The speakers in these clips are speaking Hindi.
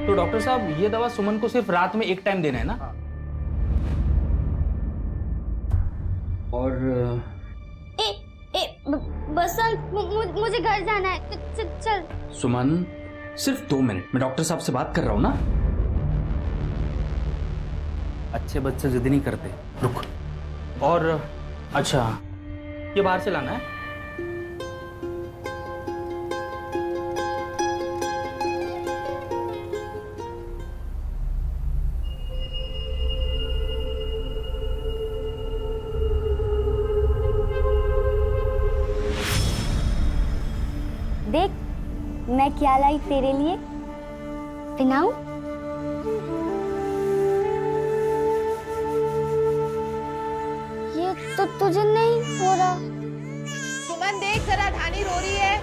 तो डॉक्टर साहब ये दवा सुमन को सिर्फ रात में एक टाइम देना है ना? और बसंत, मुझे घर जाना है। चल। सुमन, सिर्फ 2 मिनट, मैं डॉक्टर साहब से बात कर रहा हूँ ना। अच्छे बच्चे जिद नहीं करते, रुक। और अच्छा, ये बाहर से लाना है? देख, मैं क्या लाई तेरे लिए। पिनाऊं? ये तो तुझे नहीं हो रहा। सुमन देख जरा, धानी रो रही है।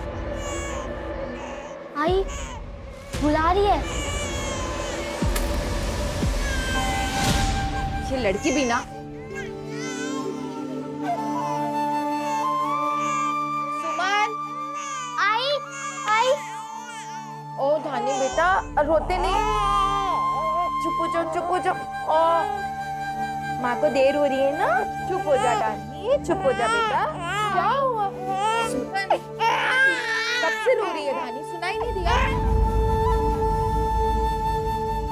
आई बुला रही है। ये लड़की भी ना। सुमन, आई ओ धानी बेटा, रोते नहीं। चुप हो जाओ। ओ माँ को देर हो रही है ना, चुप हो जा धानी, चुप हो जा बेटा। क्या हुआ? सुमन कब से रो रही है धानी, सुनाई नहीं दिया?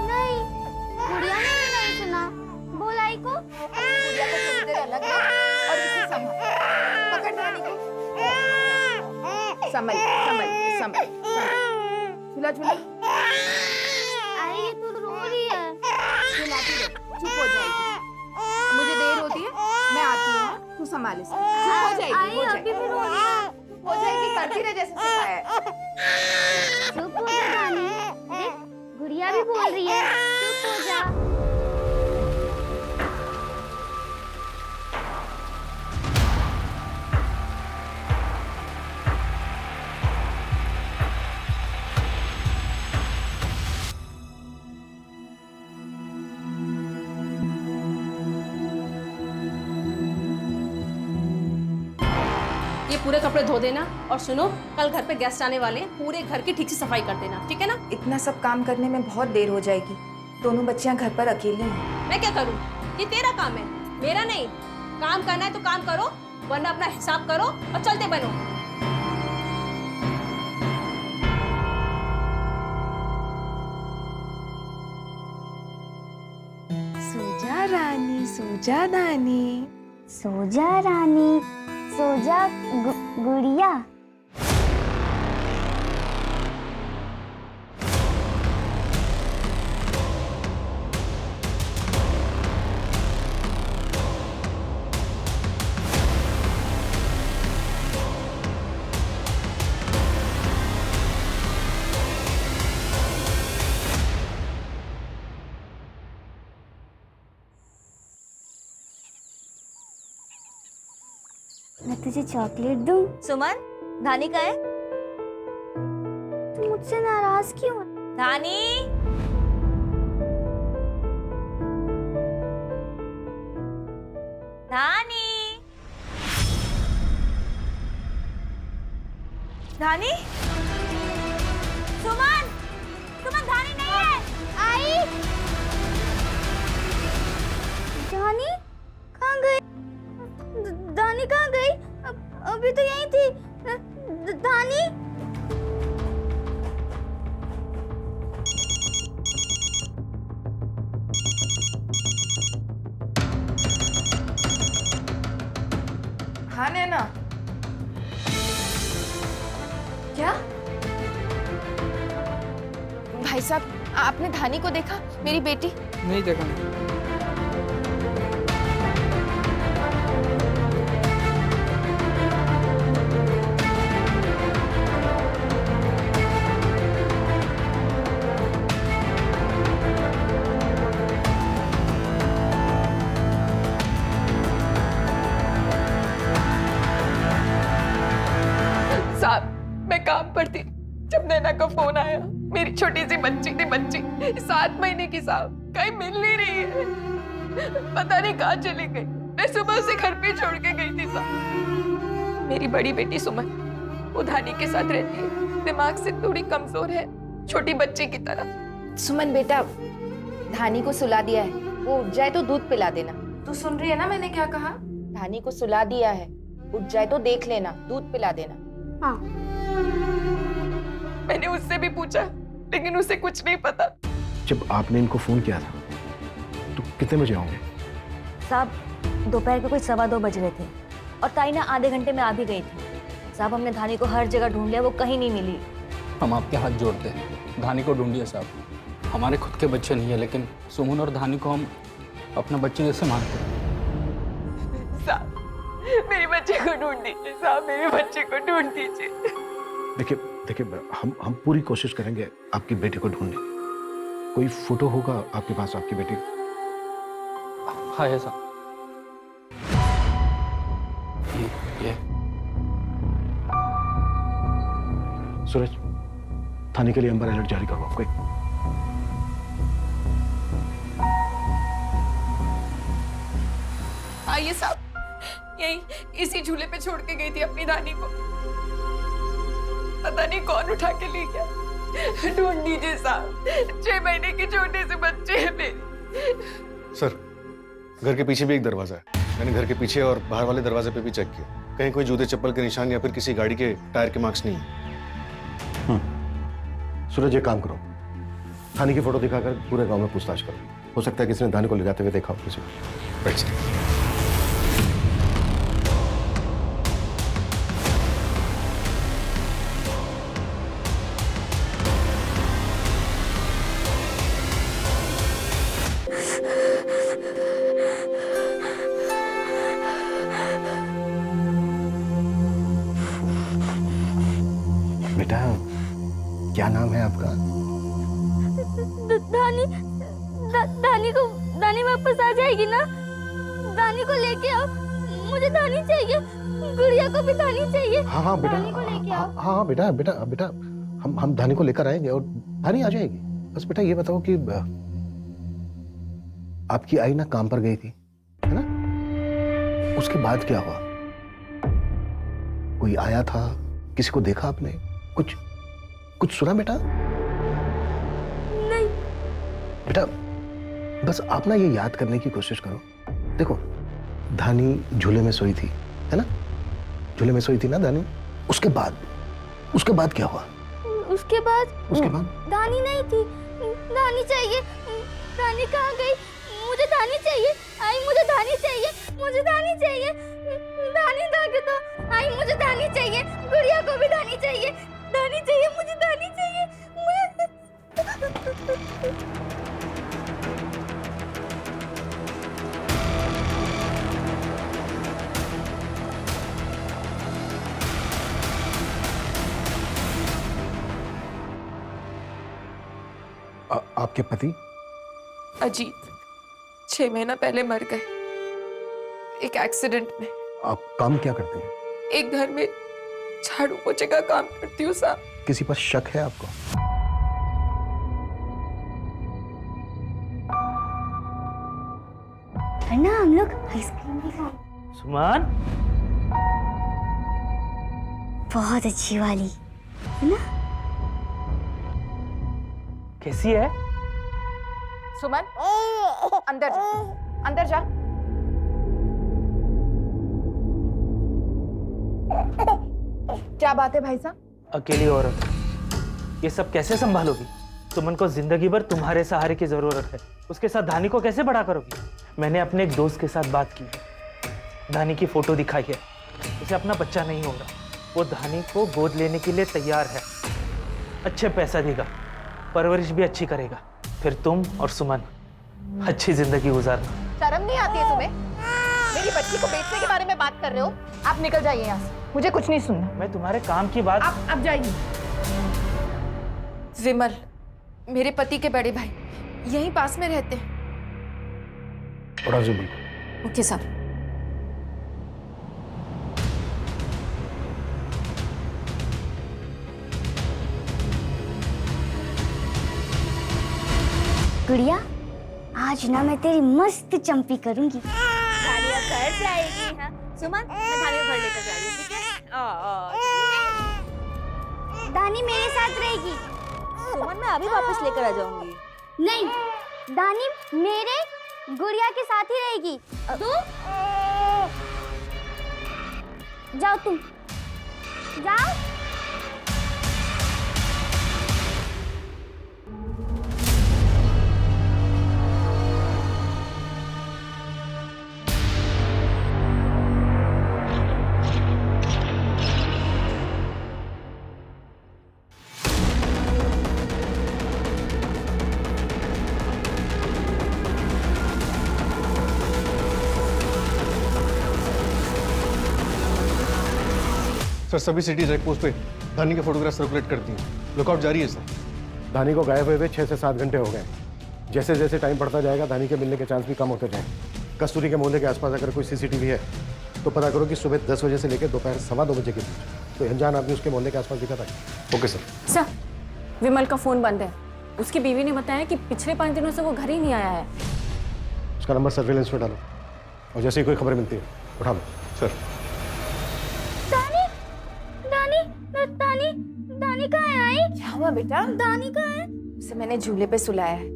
नहीं, गुड़िया ने भी नहीं सुना। बोल आई को। गुड़िया को थोड़ी देर अलग रख और इसे संभाल। पकड़ धानी को। संभल। झूला। आई ये तो रो रही है। झुलाती रहे, चुप हो जाएगी। मुझे देर होती है, मैं आती हूँ, तू संभाल इसे। चुप हो जाएगी, आई अभी भी रो रही है। हो जाएगी, करती रहे जैसे सिखाया है। चुप हो जा रानी। देख, गुड़िया भी बोल रही है, चुप हो जा। ये पूरे कपड़े धो देना और सुनो, कल घर पे गेस्ट आने वाले हैं, पूरे घर की ठीक से सफाई कर देना, ठीक है ना? इतना सब काम करने में बहुत देर हो जाएगी। दोनों बच्चियां घर पर अकेली हैं। मैं क्या करूं? ये तेरा काम है, मेरा नहीं। काम करना है तो काम करो, वरना अपना हिसाब करो और चलते बनो। सोजा रानी, सोजा दानी। सो जा रानी, सो जा गुड़िया। मैं तुझे चॉकलेट दूं? सुमन, धानी का है? तू मुझसे नाराज क्यों है? धानी, धानी, धानी, सुमन, सुमन धानी नहीं है। आई धानी कहाँ गई? धानी कहाँ गई? अभी तो यहीं थी। धानी हाँ नैना, क्या? भाई साहब, आपने धानी को देखा? मेरी बेटी? नहीं देखा। साहब, मैं काम पर थी जब नैना का फोन आया। मेरी छोटी सी बच्ची 7 महीने की साहब, कहीं मिल नहीं रही है। पता नहीं कहाँ चली गई। मैं सुबह से घर पे छोड़ के गई थी साहब। मेरी बड़ी बेटी सुमन वो धानी के साथ रहती है, दिमाग से थोड़ी कमजोर है, छोटी बच्ची की तरह। सुमन बेटा, धानी को सुला दिया है, वो उठ जाए तो दूध पिला देना। तू सुन रही है ना मैंने क्या कहा? धानी को सुला दिया है, उठ जाए तो देख लेना, दूध पिला देना। हाँ। मैंने उससे भी पूछा, लेकिन उसे कुछ नहीं पता। जब आपने इनको फोन किया था तो कितने बजे होंगे? साहब दोपहर के कोई 2:15 बज रहे थे और ताई ना आधे घंटे में आ भी गई थी। साहब हमने धानी को हर जगह ढूंढ लिया, वो कहीं नहीं मिली। हम आपके हाथ जोड़ते हैं, धानी को ढूंढिए साहब। हमारे खुद के बच्चे नहीं है, लेकिन सुमन और धानी को हम अपना बच्चे जैसे मानते हैं। साहब मेरे बच्चे को ढूंढ दीजिए, साहब मेरे बच्चे को ढूंढ दीजिए। देखिए हम पूरी कोशिश करेंगे आपकी बेटी को ढूंढने की। कोई फोटो होगा आपके पास आपकी बेटी? हाँ है साहब, ये सूरज, थाने के लिए एम्बर अलर्ट जारी करो। कोई आइए साहब, यही इसी झूले पे छोड़ के गई थी अपनी धानी को। पता नहीं कौन उठा के ले गया। ढूंढ दीजिए साहब, 6 महीने के छोटे से बच्चे हैं मेरे। सर, घर के पीछे भी एक दरवाजा है। मैंने घर के पीछे और बाहर वाले दरवाजे पे भी चेक किया, कहीं कोई जूते चप्पल के निशान या फिर किसी गाड़ी के टायर के मार्क्स नहीं है। सूरज, एक काम करो, थाने की फोटो दिखाकर पूरे गांव में पूछताछ करो। हो सकता है किसी ने धानी को ले जाते हुए देखा हो किसी को। Right sir. बेटा, क्या नाम है आपका? दानी वापस आ जाएगी ना? दानी को लेके आओ, मुझे दानी चाहिए। गुड़िया को भी दानी चाहिए। हाँ बेटा, दानी को लेके आओ। हाँ बेटा, हम धानी को लेकर आएंगे और धानी आ जाएगी। बस बेटा ये बताओ कि आपकी आई ना काम पर गई थी, है ना? उसके बाद क्या हुआ? कोई आया था, किसी को देखा आपने? कुछ सुना बेटा? नहीं बेटा, बस आप ना ये याद करने की कोशिश करो। देखो, धानी झूले में सोई थी, है ना? झूले में सोई थी ना धानी? उसके बाद क्या हुआ? उसके बाद दानी नहीं थी। दानी चाहिए। दानी कहाँ गई? मुझे दानी चाहिए। आई मुझे दानी चाहिए। मुझे दानी चाहिए। दानी लाके दो। आई मुझे दानी चाहिए। गुड़िया को भी दानी चाहिए। दानी चाहिए, मुझे दानी चाहिए। आपके पति? अजीत 6 महीना पहले मर गए, एक एक्सीडेंट में। आप काम क्या करते हैं? एक घर में झाड़ू पोछे का काम करती हूँ साहब। किसी पर शक है आपको? ना हम लोग आइसक्रीम भी खाएं। सुमन, बहुत अच्छी वाली है ना? कैसी है? सुमन, अंदर जा। क्या बात है भाई साहब? अकेली औरत, ये सब कैसे संभालोगी? सुमन को जिंदगी भर तुम्हारे सहारे की जरूरत है। उसके साथ धानी को कैसे बड़ा करोगी? मैंने अपने एक दोस्त के साथ बात की है, धानी की फोटो दिखाई है। उसे अपना बच्चा नहीं हो रहा, वो धानी को गोद लेने के लिए तैयार है। अच्छे पैसा देगा, परवरिश भी अच्छी करेगा, फिर तुम और सुमन अच्छी जिंदगी गुजारना। शर्म नहीं आती है तुम्हें? मेरी बच्ची को बेचने के बारे में बात कर रहे हो? आप निकल जाइए यहाँ से, मुझे कुछ नहीं सुनना। मैं तुम्हारे काम की बात। आप जाइए। विमल मेरे पति के बड़े भाई यहीं पास में रहते हैं। ओके साहब। गुड़िया, आज ना मैं तेरी मस्त चंपी करूंगी। धानी अब घर जाएगी। हाँ सुमन, मैं धानी को घर लेकर जा रही हूँ, ठीक है? दानी मेरे साथ रहेगी। सुमन मैं अभी वापस लेकर आ जाऊंगी। नहीं, दानी मेरे गुड़िया के साथ ही रहेगी। तू जाओ, तुम जाओ। सर सभी सिटी चेक पोस्ट पे धानी के फोटोग्राफ सर्कुलेट करती हैं। लुकआउट जारी है सर। धानी को गायब हुए 6 से 7 घंटे हो गए। जैसे जैसे टाइम बढ़ता जाएगा धानी के मिलने के चांस भी कम होते जाएंगे। कस्तूरी के मोहल्ले के आसपास अगर कोई सीसीटीवी है तो पता करो कि सुबह 10 बजे से लेकर दोपहर 2:15 बजे के बीच कोई अनजान आदमी उसके मोहल्ले के आसपास दिखा था। Okay sir. सर, विमल का फोन बंद है। उसकी बीवी ने बताया कि पिछले 5 दिनों से वो घर ही नहीं आया है। उसका नंबर सर्विलेंस में डालो और जैसे ही कोई खबर मिलती है उठा लो। सर दानी कहाँ है? आई क्या हुआ बेटा? दानी कहाँ है? उसे मैंने झूले पे सुलाया है।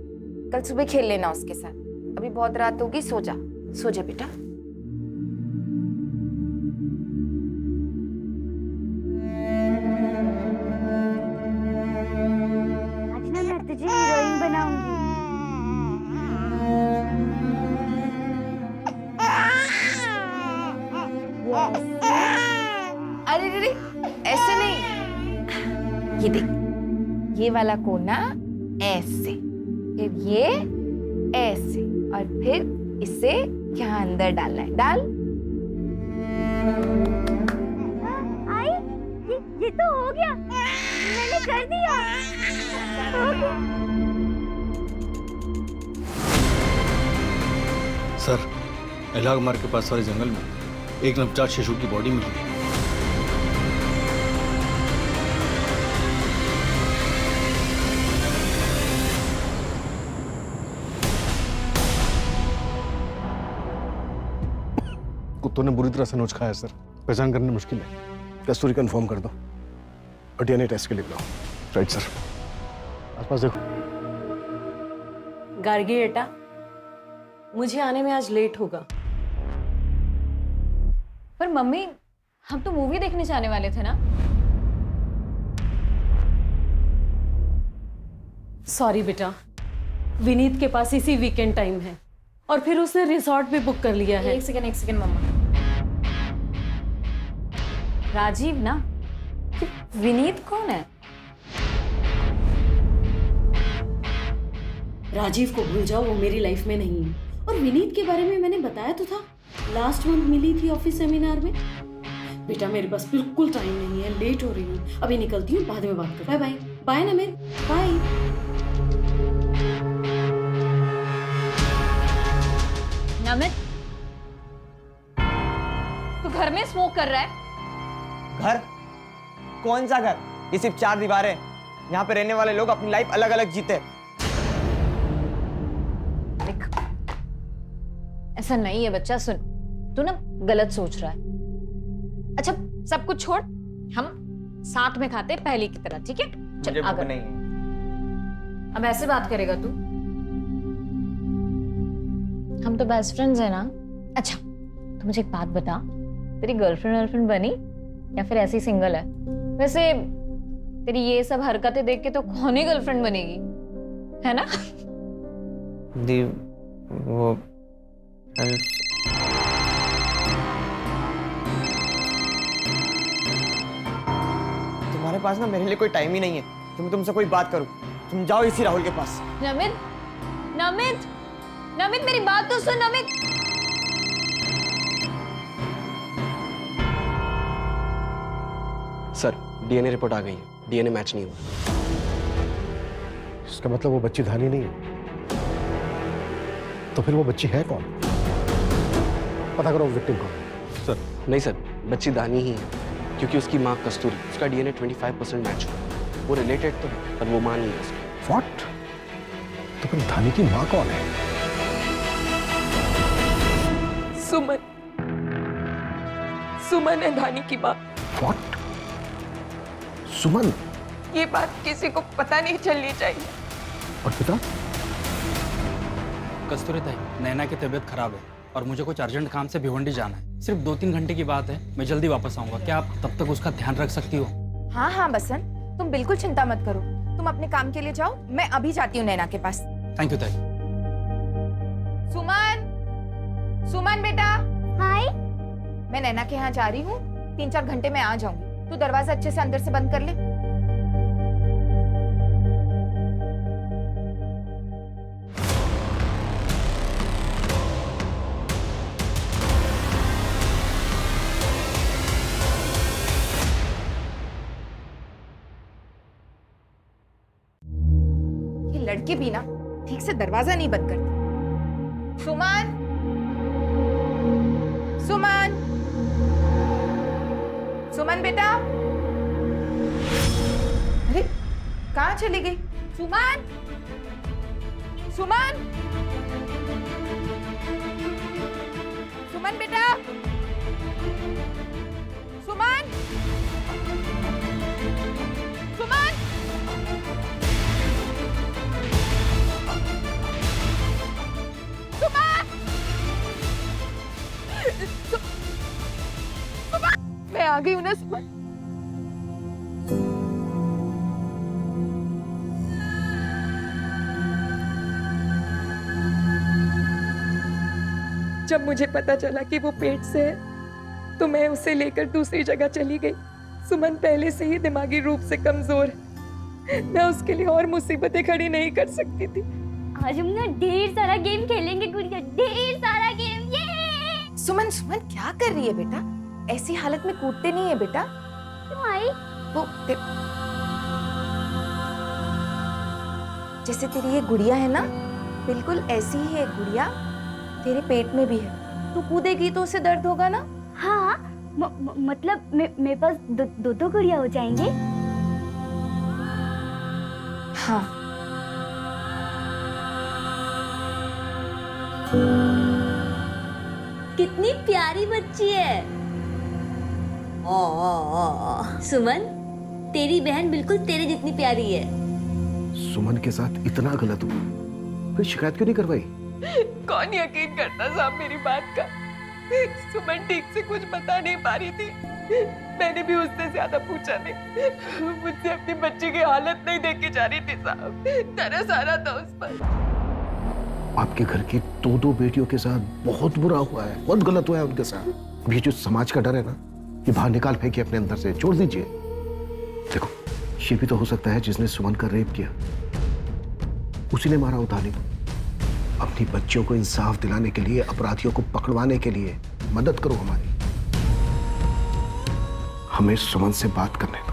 कल सुबह खेल लेना उसके साथ। अभी बहुत रात होगी, सो जा, सो जा बेटा। आज ना मैं तुझे हीरोइन बनाऊंगी। अरे रे, ऐसे नहीं, ये देख, ये वाला कोना ऐसे, फिर ये ऐसे, और फिर इसे यहाँ अंदर डालना है। डाल। आई ये तो हो गया, मैंने कर दिया। हो गया। सर इलाग मार्ग के पास वाले जंगल में एक नवजात शिशु की बॉडी मिली है। कुत्तों ने बुरी तरह से नोच खाया सर। पहचान करना मुश्किल है। कस्तूरी कंफर्म कर दो और डीएनए टेस्ट के लिए बुलाओ। Right sir. आसपास देखो। गार्गी बेटा, मुझे आने में आज लेट होगा। पर मम्मी, हम तो मूवी देखने जाने वाले थे ना। सॉरी बेटा, विनीत के पास इसी वीकेंड टाइम है और फिर उसने रिसॉर्ट भी बुक कर लिया है। एक सेकंड मम्मा। राजीव ना? विनीत कौन है? राजीव को भूल जाओ, वो मेरी लाइफ में नहीं है। और विनीत के बारे में मैंने बताया तो था, लास्ट मंथ मिली थी ऑफिस सेमिनार में। बेटा मेरे पास बिल्कुल टाइम नहीं है, लेट हो रही हूँ। अभी निकलती हूँ, बाद में बात कर। Bye bye. Bye Namit, bye. Namit, तू घर में स्मोक कर रहा है? घर? कौन सा घर? ये सिर्फ 4 दीवारें। यहाँ पे रहने वाले लोग अपनी लाइफ अलग अलग जीते। देख, ऐसा नहीं है बच्चा। सुन, तू ना गलत सोच रहा है। अच्छा सब कुछ छोड़, हम साथ में खाते पहले की तरह, ठीक है? मुझे चल भूख आगे। नहीं है। अब ऐसे बात करेगा तू? हम तो बेस्ट फ्रेंड्स हैं ना। अच्छा तो मुझे एक बात बता, तेरी गर्लफ्रेंड बनी या फिर ऐसी सिंगल है? वैसे तेरी ये सब हरकतें देख के तो कौन ही गर्लफ्रेंड बनेगी, है ना? दी वो तुम्हारे पास ना मेरे लिए कोई टाइम ही नहीं है कि मैं तुमसे कोई बात करूं। तुम जाओ इसी राहुल के पास। नमित, नमित, नमित मेरी बात तो सुन। नमित, सर डीएनए रिपोर्ट आ गई है, डीएनए मैच नहीं हुआ। इसका मतलब वो बच्ची धानी नहीं है। तो फिर वो बच्ची है कौन? पता करो विक्टिम कौन है। सर नहीं सर, बच्ची दानी ही है, क्योंकि उसकी माँ कस्तूरी, उसका डीएनए 25% मैच हुआ। वो रिलेटेड तो है पर वो माँ नहीं है उसकी। व्हाट? तो फिर धानी की माँ कौन है? सुमन। सुमन है धानी की माँ। व्हाट? सुमन? ये बात किसी को पता नहीं चलनी चाहिए। और पिता? कस्तूरी ताई, नैना की तबीयत खराब है और मुझे कुछ अर्जेंट काम से भिवंडी जाना है। सिर्फ 2-3 घंटे की बात है, मैं जल्दी वापस आऊंगा। क्या आप तब तक उसका ध्यान रख सकती हो? हाँ हाँ बसंत, तुम बिल्कुल चिंता मत करो, तुम अपने काम के लिए जाओ, मैं अभी जाती हूँ नैना के पास। थैंक यू ताई। सुमन, सुमन बेटा। हाय। मैं नैना के यहाँ जा रही हूँ, 3-4 घंटे में आ जाऊंगी। तू दरवाजा अच्छे से अंदर से बंद कर ले। ये लड़की भी ना ठीक से दरवाजा नहीं बंद करती। सुमन, सुमन, सुमन बेटा। अरे कहाँ चली गई? सुमन, सुमन, सुमन बेटा, सुमन, सुमन। मैं आ गई हूँ ना सुमन। जब मुझे पता चला कि वो पेट से है तो मैं उसे लेकर दूसरी जगह चली गई। सुमन पहले से ही दिमागी रूप से कमजोर है, मैं उसके लिए और मुसीबतें खड़ी नहीं कर सकती थी। आज हम ना ढेर सारा गेम खेलेंगे गुड़िया, ढेर सारा गेम। ये सुमन, सुमन क्या कर रही है बेटा? ऐसी हालत में कूदते नहीं है बेटा। क्यों आई? वो जैसे तेरी ये गुड़िया है ना, बिल्कुल ऐसी ही एक गुड़िया तेरे पेट में भी है। तू कूदेगी तो उसे दर्द होगा ना? हाँ, मतलब मेरे पास दो गुड़िया हो जाएंगे। हाँ। कितनी प्यारी बच्ची है। सुमन, तेरी बहन बिल्कुल तेरे जितनी प्यारी है। सुमन के साथ इतना गलत हुआ, फिर शिकायत क्यों नहीं करवाई? कौन यकीन करता साहब मेरी बात का? सुमन ठीक से कुछ बता नहीं पा रही थी, मैंने भी उससे ज्यादा पूछा नहीं। मुझसे अपनी बच्ची की हालत नहीं देखी जा रही थी साहब, तरस आ रहा था उस पर। आपके घर की 2 बेटियों के साथ बहुत बुरा हुआ है, बहुत गलत हुआ है उनके साथ। ये जो समाज का डर है ना, ये बाहर निकाल फेंकिए अपने अंदर से, छोड़ दीजिए। देखो, ये भी तो हो सकता है जिसने सुमन का रेप किया उसी ने मारा उतानी को। अपनी बच्चियों को इंसाफ दिलाने के लिए, अपराधियों को पकड़वाने के लिए मदद करो हमारी। हमें सुमन से बात करने दो।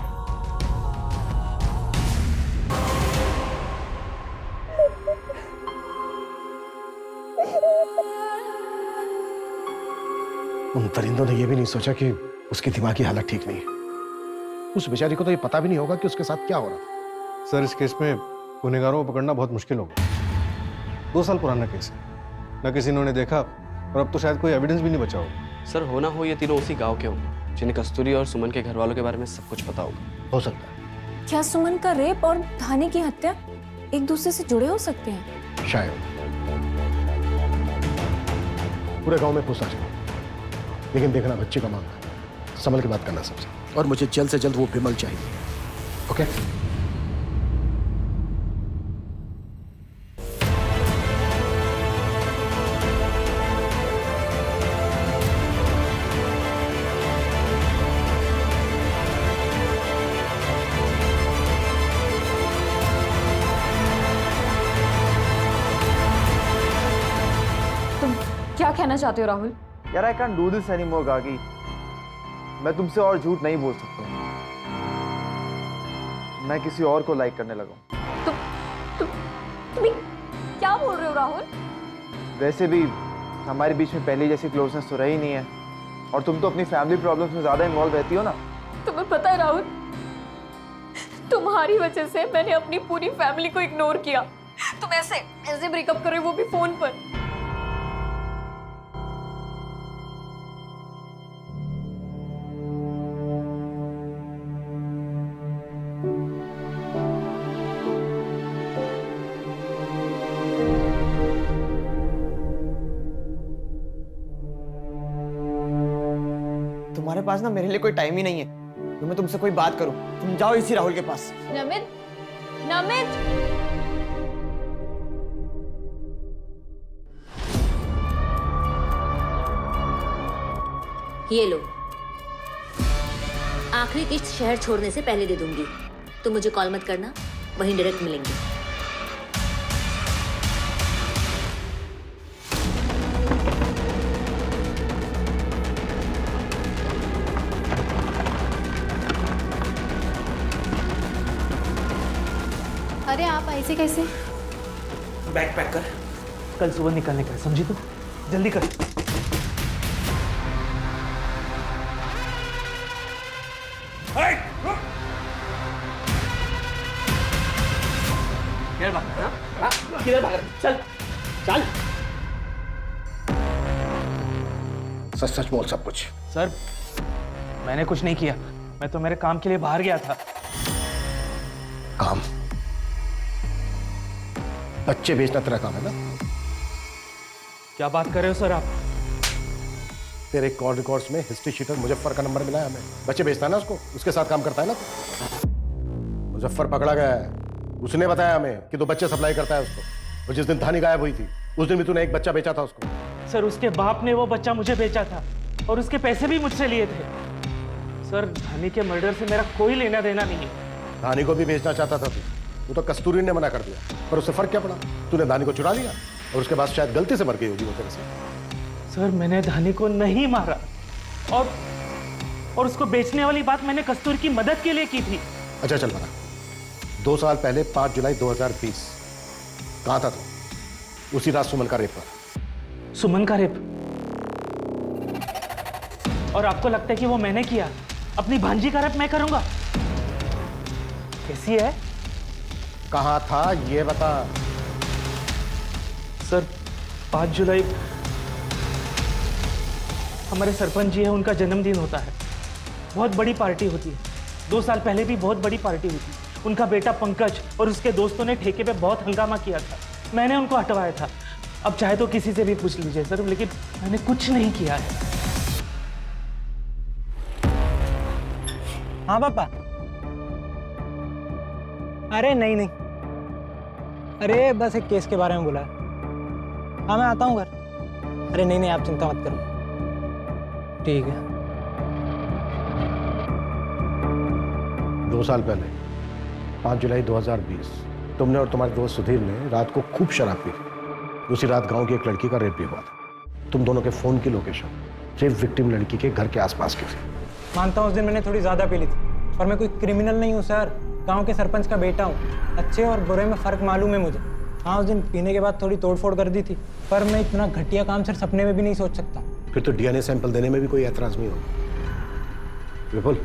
उन परिंदों ने यह भी नहीं सोचा कि उसकी दिमागी हालत ठीक नहीं है। उस बेचारी को तो ये पता भी नहीं होगा कि उसके साथ क्या हो रहा था। सर, इस केस में गुनहगारों को पकड़ना बहुत मुश्किल होगा। 2 साल पुराना केस है, न किसी ने उन्हें देखा और अब तो शायद कोई एविडेंस भी नहीं बचा होगा। सर, हो ना हो ये तीनों उसी गांव के होंगे जिन्हें कस्तूरी और सुमन के घर वालों के बारे में सब कुछ पता होगा। हो सकता है। क्या सुमन का रेप और धानी की हत्या एक दूसरे से जुड़े हो सकते हैं? शायद। पूरे गांव में पूछताछ करो, लेकिन देखना बच्चे का मामला है, संभल के बात करना सबसे। और मुझे जल्द से जल्द वो विमल चाहिए। ओके? तुम क्या कहना चाहते हो राहुल? यार I can do this anymore गागी। मैं तुमसे और झूठ नहीं बोल सकता। मैं किसी और को लाइक करने लगा हूं। तुम क्या बोल रहे हो राहुल? वैसे भी हमारे बीच में पहले जैसी क्लोजनेस तो रही नहीं है, और तुम तो अपनी फैमिली प्रॉब्लम्स में ज्यादा इन्वॉल्व रहती हो ना। तुम्हें पता है राहुल, तुम्हारी वजह से मैंने अपनी पूरी फैमिली को इग्नोर किया। तुम ऐसे ब्रेकअप कर रहे हो, वो भी फोन पर। तुम्हारे पास ना मेरे लिए कोई टाइम ही नहीं है तो मैं तुमसे कोई बात करूं। तुम जाओ इसी राहुल के पास। नमित, नमित, ये लो, आखिरी किस्त शहर छोड़ने से पहले दे दूंगी। तुम मुझे कॉल मत करना, वहीं डायरेक्ट मिलेंगे। अरे आप ऐसे कैसे? बैग पैक कर, कल सुबह निकलने का है, समझी तू? जल्दी कर। किधर भाग? चल चल। सच सच बोल सब कुछ। सर, मैंने कुछ नहीं किया, मैं तो मेरे काम के लिए बाहर गया था। काम? बच्चे बेचना तेरा काम है ना? क्या बात कर रहे हो सर आप? तेरे कॉल रिकॉर्ड्स में हिस्ट्री शीटर मुजफ्फर का नंबर मिला है हमें। बच्चे बेचता है ना उसको, उसके साथ काम करता है ना तू? मुजफ्फर पकड़ा गया है, उसने बताया हमें कि तू बच्चे सप्लाई करता है उसको। और जिस दिन धानी गायब हुई थी उस दिन भी तूने एक बच्चा बेचा था उसको। सर, उसके बाप ने वो बच्चा मुझे बेचा था और उसके पैसे भी मुझसे लिए थे। सर, धानी के मर्डर से मेरा कोई लेना देना नहीं है। धानी को भी बेचना चाहता था तू, वो तो कस्तूरी ने मना कर दिया, पर उससे फर्क क्या पड़ा? तूने धानी को चुरा लिया और उसके बाद शायद गलती से मर गई होगी वो तेरे से। सर, मैंने धानी को नहीं मारा और उसको बेचने वाली बात मैंने कस्तूरी की मदद के लिए की थी। अच्छा चल बना, 2 साल पहले 5 जुलाई 2020 कहाँ था तू? उसी रात सुमन का रेप पर। सुमन का रेप? और आपको लगता है कि वो मैंने किया? अपनी भांजी का रेप मैं करूंगा? कैसी है? कहाँ था ये बता। सर, 5 जुलाई हमारे सरपंच जी है, उनका जन्मदिन होता है, बहुत बड़ी पार्टी होती है। 2 साल पहले भी बहुत बड़ी पार्टी हुई थी। उनका बेटा पंकज और उसके दोस्तों ने ठेके पे बहुत हंगामा किया था, मैंने उनको हटवाया था। अब चाहे तो किसी से भी पूछ लीजिए सर, लेकिन मैंने कुछ नहीं किया है। हाँ पापा। अरे नहीं नहीं, अरे बस एक केस के बारे में बोला है। हाँ मैं आता हूँ घर। अरे नहीं नहीं, आप चिंता मत करो। ठीक है। 2 साल पहले 5 जुलाई 2020 तुमने और तुम्हारे दोस्त सुधीर ने रात को खूब शराब पी थी। उसी रात गांव की एक लड़की का रेप भी हुआ था। तुम दोनों के फोन की लोकेशन रेप विक्टिम लड़की के घर के आसपास की थी। मानता हूँ उस दिन मैंने थोड़ी ज्यादा पी ली थी, और मैं कोई क्रिमिनल नहीं हूँ सर, गांव के सरपंच का बेटा हूँ। अच्छे और बुरे में फर्क मालूम है मुझे। हाँ, उस दिन पीने के बाद थोड़ी तोड़फोड़ कर दी थी, पर मैं इतना घटिया काम सर सपने में भी नहीं सोच सकता। फिर तो डीएनए सैंपल देने में भी कोई ऐतराज नहीं होगा। विपुल,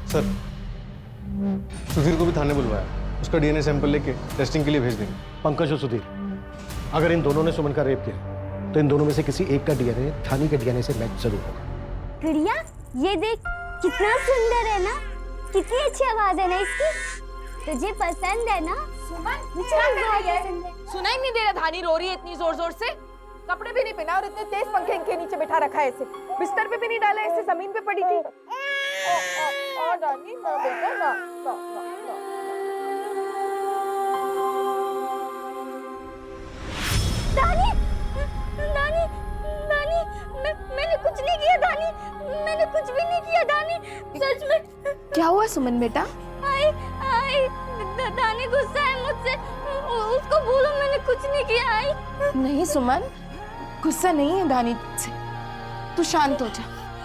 सर, सुधीर को भी थाने बुलवाया, उसका डीएनए सैंपल लेके टेस्टिंग के लिए भेज देंगे। पंकज और सुधीर, अगर इन दोनों ने सुमन का रेप किया तो इन दोनों में से किसी एक का डीएनए थानी के डीएनए से मैच जरूर होगा। गुड़िया, ये देख कितना सुंदर है ना, कितनी अच्छी आवाज है ना इसकी। तुझे पसंद है ना? सुमन, मुझे बहुत पसंद है। सुनाई नहीं दे रहा धानी रो रही है इतनी जोर जोर से? कपड़े भी नहीं पहना और इतने तेज पंखे इनके नीचे बैठा रखा है इसे। बिस्तर पे भी नहीं डाला, इसे जमीन पे पड़ी थी। धानी ना बेटा ना, ना, ना, ना। दानी, दानी, दानी, मैंने कुछ नहीं किया दानी, मैंने कुछ भी नहीं किया दानी, सच में। क्या हुआ सुमन बेटा? दानी गुस्सा है मुझसे, उसको बोलो मैंने कुछ नहीं किया। नहीं सुमन, गुस्सा नहीं है धानी तुझसे। तू शांत हो जा,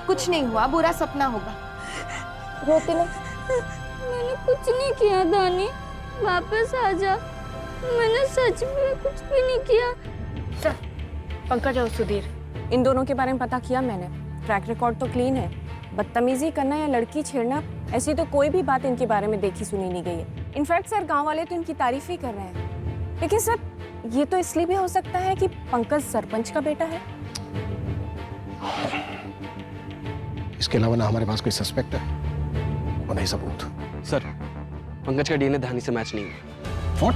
कुछ नहीं हुआ, बुरा सपना होगा। रोते नहीं। मैंने कुछ नहीं किया दानी, वापस आ जा। मैंने सच में कुछ भी नहीं किया। सर, पंकज और सुधीर, इन दोनों के बारे में पता किया मैंने। ट्रैक रिकॉर्ड तो क्लीन है। बदतमीजी करना या लड़की छेड़ना, ऐसी तो कोई भी बात इनके बारे में देखी सुनी नहीं गई है। इनफैक्ट सर, गांव वाले तो इनकी तारीफ ही कर रहे हैं। लेकिन सर, ये तो इसलिए भी हो सकता है कि पंकज सरपंच का बेटा है। इसके अलावा ना हमारे पास कोई सस्पेक्ट है और नहीं सबूत। सर, पंकज का डीएनए धानी से मैच नहीं हुआ। व्हाट?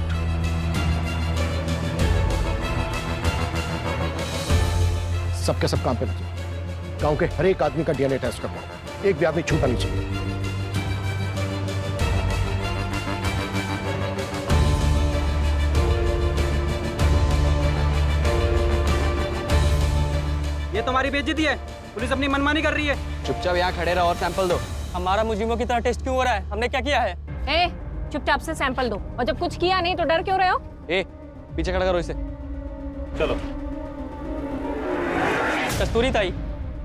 सबके सब काम पे लगे। गांव के हर एक आदमी का डीएनए टेस्ट करना होगा, एक भी आदमी छूटा नहीं चाहिए। ये तुम्हारी बेइज्जती है, पुलिस अपनी मनमानी कर रही है। चुपचाप यहाँ खड़े रहो और सैंपल दो। हमारा मुजरिमों की तरह टेस्ट क्यों हो रहा है? हमने क्या किया है? ए, चुपचाप से सैंपल दो, और जब कुछ किया नहीं तो डर क्यों रहे हो? ए, पीछे खड़ा करो इसे। चलो। कस्तूरी ताई,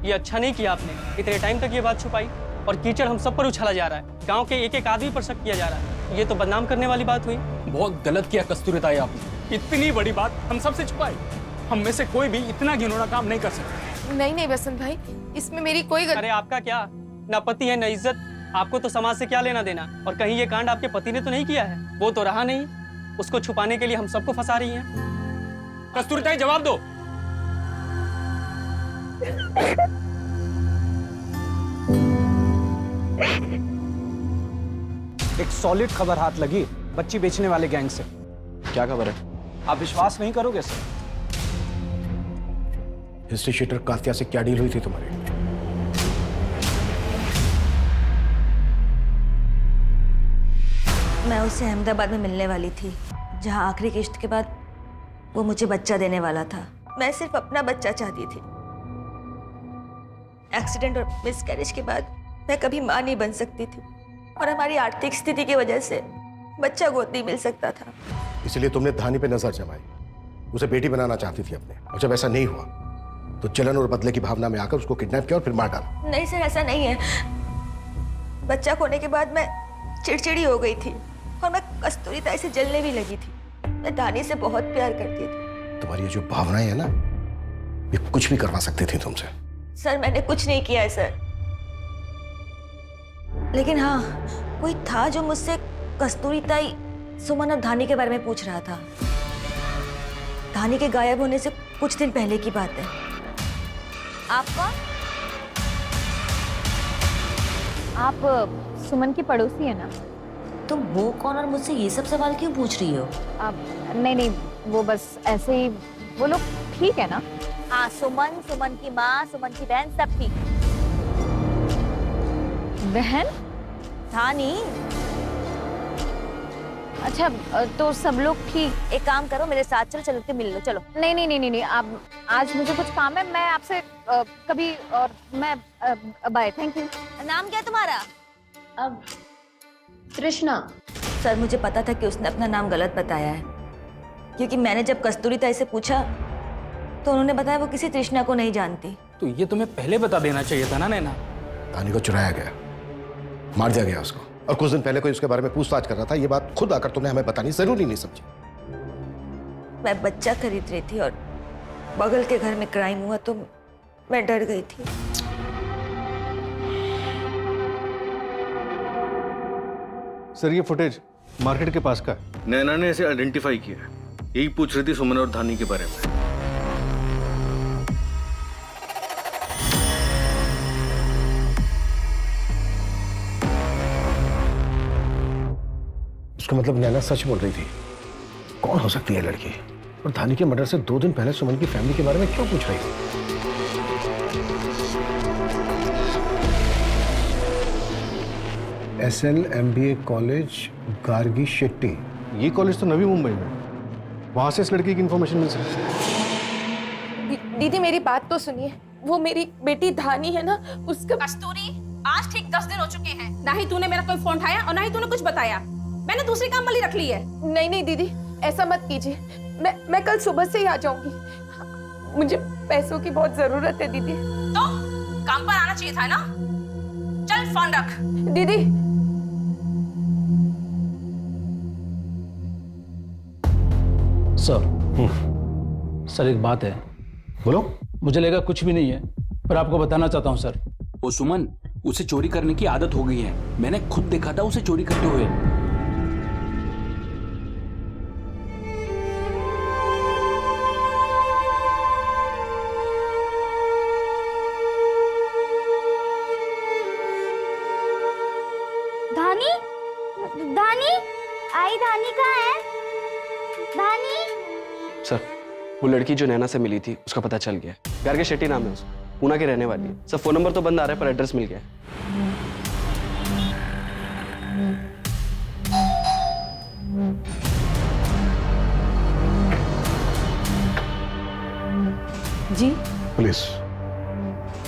ये अच्छा नहीं किया आपने, इतने टाइम तक ये बात छुपाई और कीचड़ हम सब पर उछाला जा रहा है। गांव के एक एक आदमी पर शक किया जा रहा है। ये तो बदनाम करने वाली बात हुई। बहुत गलत किया कस्तूरी ताई आपने, इतनी बड़ी बात हम सबसे छुपाई। हम में से कोई भी इतना घिनौना काम नहीं कर सकता। नहीं बसंत भाई, इसमें मेरी कोई अरे आपका क्या, ना पति है न इज्जत, आपको तो समाज से क्या लेना देना। और कहीं ये कांड आपके पति ने तो नहीं किया है? वो तो रहा नहीं, उसको छुपाने के लिए हम सबको फंसा रही हैं। कस्तूरी ताई जवाब दो। एक सॉलिड खबर हाथ लगी बच्ची बेचने वाले गैंग से। क्या खबर है? आप विश्वास नहीं करोगे सर। हिस्ट्री शीटर कातिया से क्या डील हुई थी तुम्हारी? मैं उससे अहमदाबाद में मिलने वाली थी, जहां आखिरी किश्त के बाद वो मुझे बच्चा देने वाला था। मैं सिर्फ अपना बच्चा चाहती थी। एक्सीडेंट और मिसकैरेज के बाद मैं कभी मां नहीं बन सकती थी, और हमारी आर्थिक स्थिति की वजह से बच्चा गोद नहीं मिल सकता था। इसलिए तुमने धानी पे नजर जमाई, उसे बेटी बनाना चाहती थी अपने, और जब ऐसा नहीं हुआ तो जलन और बदले की भावना में आकर उसको किडनैप किया और फिर मार डाला। नहीं सर, ऐसा नहीं है। बच्चा खोने के बाद मैं चिड़चिड़ी हो गई थी और मैं कस्तूरी ताई से जलने भी लगी थी। मैं धानी से बहुत प्यार करती थी। तुम्हारी ये जो भावनाएं है ना, ये कुछ भी करवा सकती थी तुमसे। सर मैंने कुछ नहीं किया है सर, लेकिन हाँ, कोई था जो मुझसे कस्तूरी ताई, सुमन और धानी के बारे में पूछ रहा था। धानी के गायब होने से कुछ दिन पहले की बात है। आप कौन? आप सुमन की पड़ोसी है ना? तुम वो कौन और मुझसे ये सब सवाल क्यों पूछ रही हो? नहीं, वो बस ऐसे ही। वो लोग ठीक है ना? हाँ, सुमन, सुमन की माँ, सुमन की बहन, सब ठीक। बहन? धानी। अच्छा, तो सब लोग ठीक। एक काम करो, मेरे साथ चलो, चल के मिल लो, चलो। नहीं, आप, आज मुझे कुछ काम है, मैं आपसे कभी और मैं बाय, थैंक यू। नाम क्या है तुम्हारा? अब तृष्णा। सर मुझे पता था कि उसने अपना नाम गलत बताया है, क्योंकि मैंने जब कस्तूरी ताई से पूछा तो उन्होंने बताया वो किसी तृष्णा को नहीं जानती। तो ये तुम्हें पहले बता देना चाहिए था ना नैना। धानी को चुराया गया, मार दिया गया उसको, और कुछ दिन पहले कोई उसके बारे में पूछताछ कर रहा था। ये बात खुद आकर तुमने हमें बतानी जरूरी नहीं समझी। मैं बच्चा खरीद रही थी और बगल के घर में क्राइम हुआ तो मैं डर गई थी। सर ये फुटेज मार्केट के पास का है। नैना ने इसे आइडेंटिफाई किया है, यही पूछ रही थी सुमन और धानी के बारे में। उसका मतलब नैना सच बोल रही थी। कौन हो सकती है लड़की? और धानी के मर्डर से 2 दिन पहले सुमन की फैमिली के बारे में क्यों पूछ रही थी? SLMBA college, Gargi Shetty. ये कॉलेज तो नवी मुंबई में, वहां से इस लड़की की इंफॉर्मेशन मिल सकती है। दीदी मेरी बात तो सुनिए, वो मेरी बेटी धानी है ना, उसका कस्तूरी, आज ठीक 10 दिन हो चुके हैं, ना ही तूने मेरा कोई फोन उठाया और ना ही तूने कुछ बताया। मैंने दूसरी काम वाली रख ली है। नहीं दीदी, ऐसा मत कीजिए। मैं कल सुबह से ही आ जाऊंगी। मुझे पैसों की बहुत जरूरत है दीदी। तो काम पर आना चाहिए था ना। चल फोन रख। दीदी सर एक बात है। बोलो। मुझे लगा कुछ भी नहीं है, पर आपको बताना चाहता हूँ सर। वो सुमन, उसे चोरी करने की आदत हो गई है। मैंने खुद देखा था उसे चोरी करते हुए। धानी, धानी, आई धानी कहाँ है? धानी? सर वो लड़की जो नैना से मिली थी उसका पता चल गया। गार्गी शेट्टी नाम है उसका, पूना की रहने वाली है। सब फोन नंबर तो बंद आ रहा है पर एड्रेस मिल गया है। जी पुलिस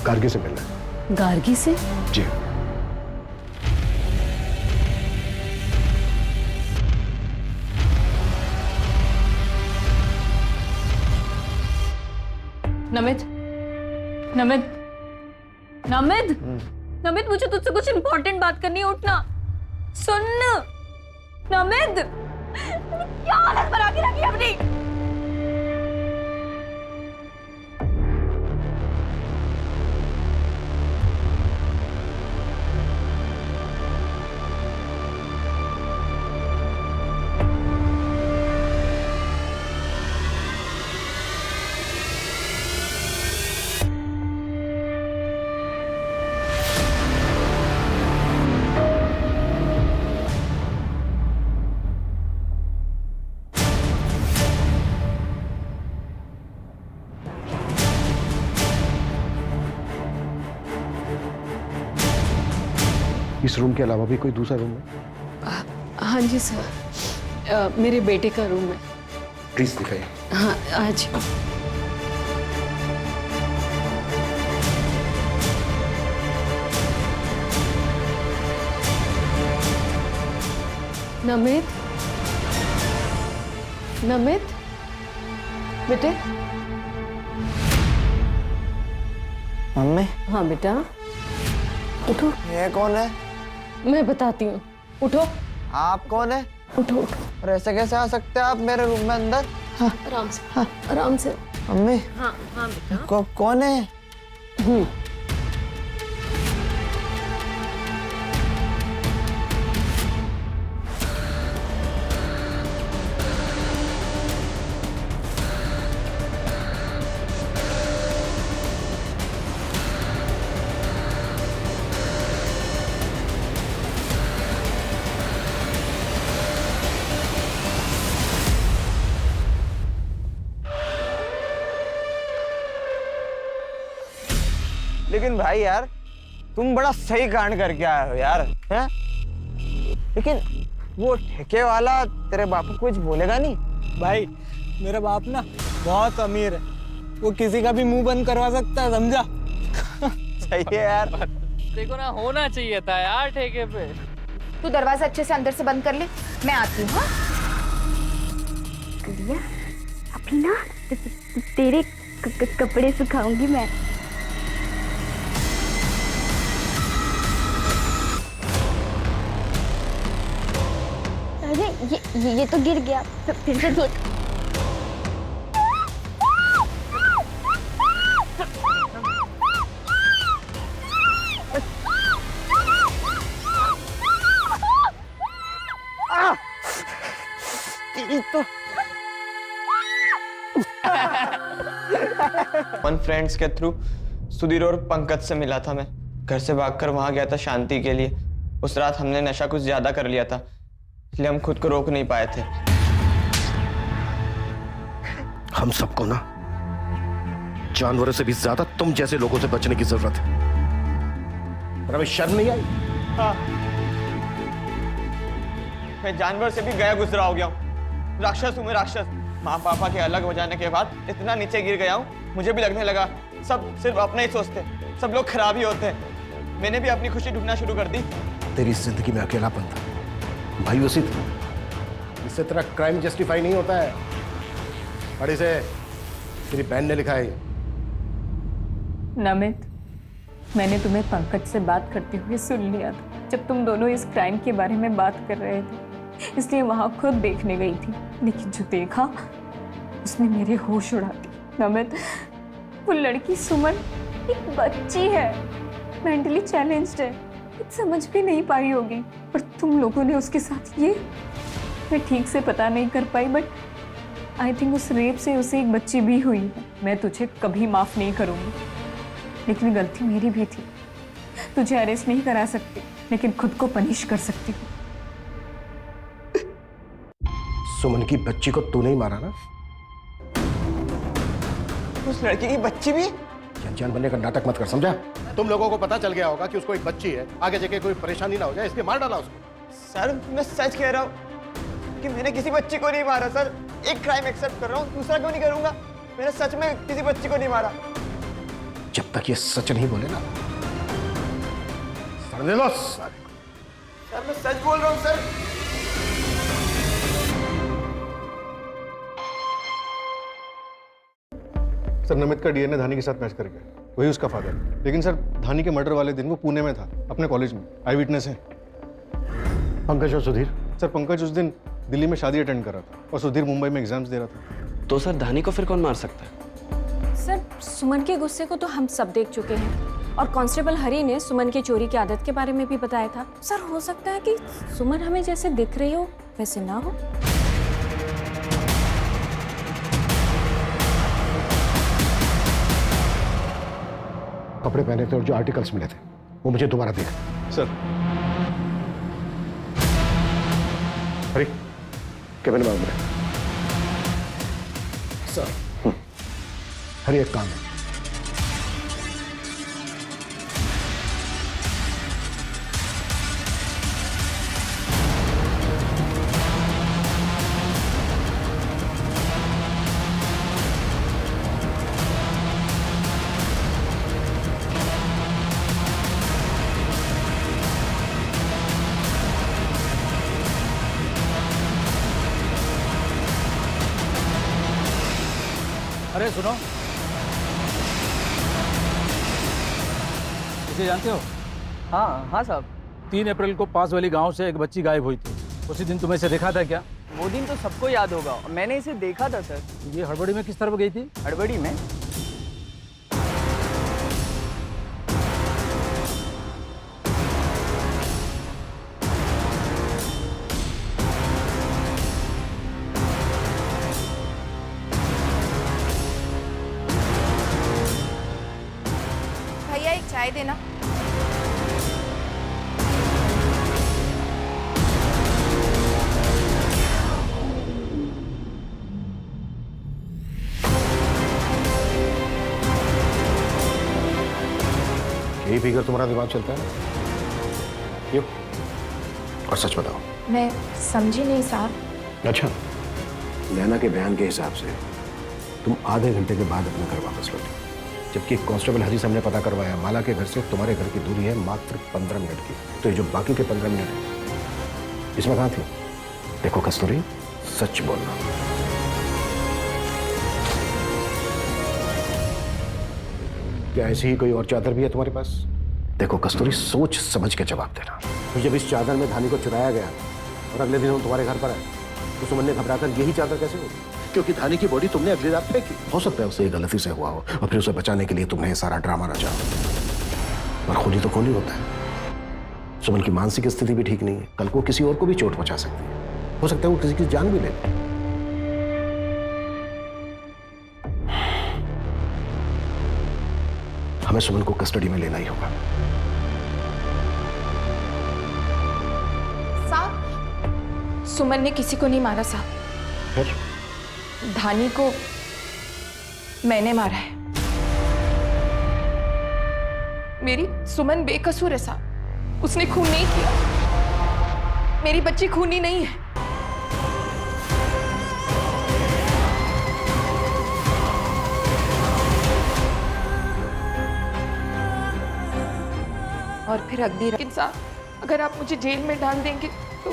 गार्गी से मिलना है। गार्गी से? जी। नमित, नमित, नमित, नमित, मुझे तुझसे कुछ इंपॉर्टेंट बात करनी है, उठना। सुन नमित, क्या हालत बना के रखी अपनी। इस रूम के अलावा भी कोई दूसरा रूम है? हाँ जी सर, मेरे बेटे का रूम है। प्लीज दिखाइए। हाँ आज। नमित, नमित बेटे। मम्मी। हाँ बेटा, उठो। ये कौन है? मैं बताती हूँ, उठो। आप कौन है? उठो उठो। और ऐसे कैसे आ सकते हैं आप मेरे रूम में अंदर? हाँ आराम से, हाँ आराम से। मम्मी। हाँ हाँ बेटा। कौन है? लेकिन भाई यार, तुम बड़ा सही कांड करके आए हो यार, हैं? लेकिन वो ठेके वाला तेरे बापू को कुछ बोलेगा नहीं? भाई मेरा बाप ना बहुत अमीर है, वो किसी का भी मुंह बंद करवा सकता है, समझा? सही है यार। देखो ना, होना चाहिए था यार ठेके पे। तू दरवाजा अच्छे से अंदर से बंद कर ले, मैं आती हूँ। हाँ अभी ना तेरे कपड़े सुखाऊंगी मैं। अरे ये तो गिर गया, फिर से धो। तो वन फ्रेंड्स के थ्रू सुधीर और पंकज से मिला था मैं। घर से भागकर वहां गया था शांति के लिए। उस रात हमने नशा कुछ ज्यादा कर लिया था, इसलिए हम खुद को रोक नहीं पाए थे। हम सबको ना जानवरों से भी ज्यादा तुम जैसे लोगों से बचने की जरूरत है। और अभी शर्म नहीं आई? हाँ। मैं जानवर से भी गया गुजरा हो गया हूँ। राक्षस हूँ मैं, राक्षस। माँ पापा के अलग हो जाने के बाद इतना नीचे गिर गया हूँ, मुझे भी लगने लगा सब सिर्फ अपना ही सोचते, सब लोग खराब ही होते हैं। मैंने भी अपनी खुशी ढूंढना शुरू कर दी। तेरी जिंदगी में अकेलापन था भाई, उसी था। इससे तेरा क्राइम जस्टिफाई नहीं होता है। पढ़ी से तेरी बहन ने लिखा है। नमित, मैंने तुम्हें पंकज से बात करते हुए सुन लिया था जब तुम दोनों इस क्राइम के बारे में बात कर रहे थे, इसलिए वहां खुद देखने गई थी। लेकिन जो देखा उसने मेरे होश उड़ा दिए। नमित, वो लड़की सुमन एक बच्ची है, मेंटली चैलेंज्ड है, कुछ समझ भी नहीं पाई होगी। और तुम लोगों ने उसके साथ ये, मैं ठीक से पता नहीं कर पाई, बट आई थिंक उस रेप से उसे एक बच्ची भी हुई है। मैं तुझे कभी माफ नहीं करूंगी, लेकिन गलती मेरी भी थी। तुझे अरेस्ट नहीं करा सकती, लेकिन खुद को पनिश कर सकती हूँ। सुमन की बच्ची को तू नहीं मारा ना? उस लड़की की बच्ची भी? जान बनने का नाटक मत कर, समझा? तुम लोगों को पता चल गया होगा कि उसको एक बच्ची है, आगे जाके कोई परेशानी ना हो जाए, इसलिए मार डाला उसको। सर मैं सच कह रहा हूँ कि मैंने किसी बच्ची को नहीं मारा सर। एक क्राइम एक्सेप्ट कर रहा हूँ, दूसरा क्यों नहीं करूंगा? मैंने सच में किसी बच्ची को नहीं मारा। जब तक ये सच नहीं बोले ना, सर दे लो सारे को। सर मैं सच बोल रहा हूँ सर। सर नमित का डीएनए धानी के साथ मैच कर गया, वही उसका फादर है। लेकिन सर धानी के मर्डर वाले दिन वो पुणे में था, अपने कॉलेज में, आई विटनेस है। पंकज और सुधीर? सर पंकज उस दिन दिल्ली में शादी अटेंड कर रहा था और सुधीर मुंबई में एग्जाम्स दे रहा था। तो सर धानी को फिर कौन मार सकता है? सर सुमन के गुस्से को तो हम सब देख चुके हैं और कांस्टेबल हरी ने सुमन की चोरी की आदत के बारे में भी बताया था। सर हो सकता है कि सुमन हमें जैसे दिख रही हो वैसे ना हो। कपड़े पहने थे और जो आर्टिकल्स मिले थे वो मुझे दोबारा देख। सर हरी केबिन में आओ मेरे। सर हरी एक काम है, अरे सुनो, इसे जानते हो? हाँ हाँ साहब। 3 अप्रैल को पास वाली गांव से एक बच्ची गायब हुई थी। उसी दिन तुम्हें इसे देखा था क्या? वो दिन तो सबको याद होगा, मैंने इसे देखा था सर। ये हड़बड़ी में किस तरफ गई थी? हड़बड़ी में? भैया एक चाय देना। यही फिगर तुम्हारा दिमाग चलता है ना? क्यों? और सच बताओ। मैं समझी नहीं साहब। अच्छा, नैना के बयान के हिसाब से तुम आधे घंटे के बाद अपने घर वापस लौटे, जबकि कांस्टेबल हरी से हमने पता करवाया माला के घर से तुम्हारे घर की दूरी है मात्र 15 मिनट की। तो ये जो बाकी के 15 मिनट है इसमें कहाँ थी? देखो कस्तूरी, सच बोलना। क्या ऐसी ही कोई और चादर भी है तुम्हारे पास? देखो कस्तूरी, सोच समझ के जवाब देना। तो जब इस चादर में धानी को चुराया गया और अगले दिन हम तुम्हारे घर पर आए तो सुमन ने घबराकर यही चादर कैसे होगी? क्योंकि धानी की बॉडी तुमने अगली रात फेंकी। हो सकता है उससे गलती से हुआ हो और फिर उसे बचाने के लिए तुमने ये सारा ड्रामा रचा। पर खूनी तो खूनी होता है। सुमन की मानसिक स्थिति भी ठीक नहीं है, कल को किसी और को भी चोट पहुंचा सकती है। हो सकता है वो किसी की जान भी ले। हमें सुमन को कस्टडी में लेना ही होगा। साहब, सुमन ने किसी को नहीं मारा साहब। फिर? धानी को मैंने मारा है। मेरी सुमन बेकसूर है साहब, उसने खून नहीं किया। मेरी बच्ची खूनी नहीं है। और फिर अगली रात साहब, अगर आप मुझे जेल में डाल देंगे तो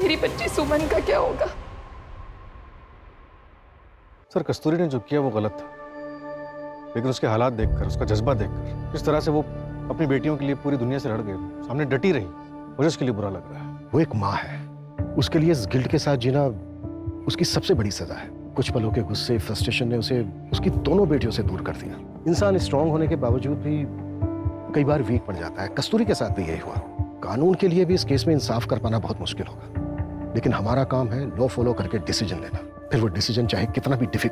मेरी बच्ची सुमन का क्या होगा? सर कस्तूरी ने जो किया वो गलत था, लेकिन उसके हालात देखकर, उसका जज्बा देखकर, जिस तरह से वो अपनी बेटियों के लिए पूरी दुनिया से लड़ गई, सामने डटी रही, मुझे उसके लिए बुरा लग रहा है। वो एक माँ है, उसके लिए इस गिल्ट के साथ जीना उसकी सबसे बड़ी सजा है। कुछ पलों के गुस्से, फ्रस्ट्रेशन ने उसे उसकी दोनों बेटियों से दूर कर दिया। इंसान स्ट्रांग होने के बावजूद भी कई बार वीक पड़ जाता है। कस्तूरी के साथ भी यही हुआ। कानून के लिए भी इस केस में इंसाफ कर पाना बहुत मुश्किल होगा, लेकिन हमारा काम है लॉ फॉलो करके डिसीजन लेना। फिर वो डिसीजन चाहे कितना भी डिफिकल्ट